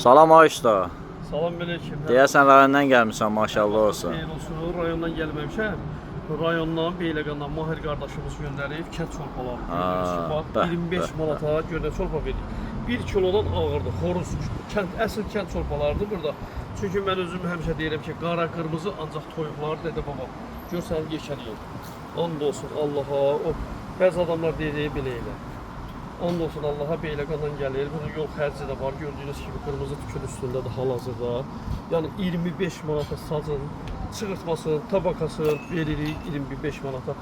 Salam ay usta. Salam aleyküm. Deyəsən rayondan gəlmişsən, maşallah olsun. Xeyir olsun. Rayondan gəlməmişəm. Rayondan, Beyləqandan Mahir qardaşımız göndərib kət çorbaları. Bax, 25 manata görə çorba verir. 1 kilodan ağırdır, xoruz. Əsl kənd çorbalarıdır burada. Çünki mən özüm həmişə deyirəm ki, qara, qırmızı ancaq toyuqlar dedi babam. Görsən yeşəriyim. And olsun Allaha. Bəzi adamlar deyir belə elə. And olsun Allaha, Beyləqandan gəlir. Burada yol xərci də var. Gördüyünüz kimi qırmızı tükün üstündədir hal-hazırda. Yəni 25 manata sazın, çığırtmasını, tabakasını veririk 25 manata.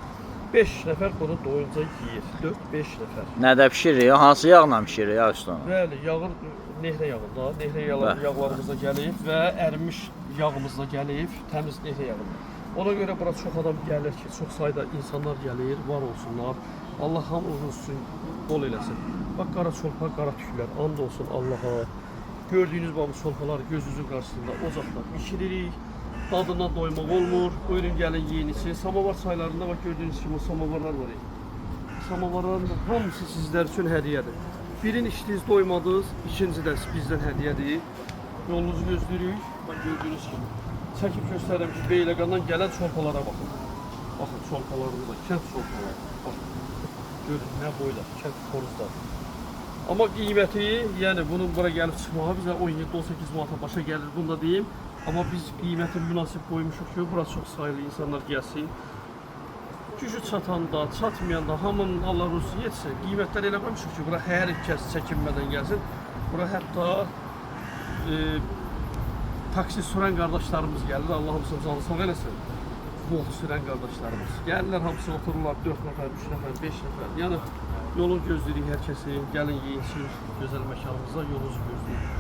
5 nəfər bunu doyunca yeyir. 4-5 nəfər. Nədə bişiririk? Hansı yağla bişiririk ya usta? Bəli, yağın nehrə yağında, nehrə yağlarımızda gəlib və ərimiş yağımızda gəlib, təmiz nehrə yağında. Ona görə bura çox adam gəlir ki, çox sayda insanlar gəlir, var olsunlar. Allah hamımız üçün bol eləsin. Bax, qara çolpa, qara tüklər, and olsun Allaha. Gördüyünüz bu çolpalar gözünüzün qarşısında ocaqda bişiririk. Dadına doymaq olmur. Buyurun gəlin yiyin için. Samovar çaylarında bak gördüğünüz gibi o samovarlar var. Samovarların hamısı sizler için hədiyədir. Birin içdiniz doymadınız, ikinci də bizdən hədiyədir. Yolunuzu gözləyirik. Bak gördüğünüz gibi. Çəkib göstərirəm ki, Beyləqandan gələn çolpalara baxın. Baxın çolpalarımıza, kənd çolpaları. Baxın. Görün nə boyda, kənd xoruzlar. Amma qiyməti, yəni bunun bura gəlib çıxmağa bizə 17-18 manata başa gəlir, bunu da deyim. Amma biz qiyməti münasib qoymuşuq ki, bura çox sayılı insanlar gəlsin. Gücü çatanda, çatmayanda hamının Allah ruzu yetsin. Qiymətlər elə qoymuşuq ki, bura hər kəs çəkinmədən gəlsin. Bura hətta taksi sürən qardaşlarımız gəlir, Allah hamısını canı sağ eləsin. Volt sürən qardaşlarımız. Gəlirlər, hamısı otururlar 4 nəfər, 3 nəfər, 5 nəfər. Yəni yolun gözləyirik hər kəsi, gəlin yeyinsin gözəl məkanımıza, yolunuzu gözləyirik.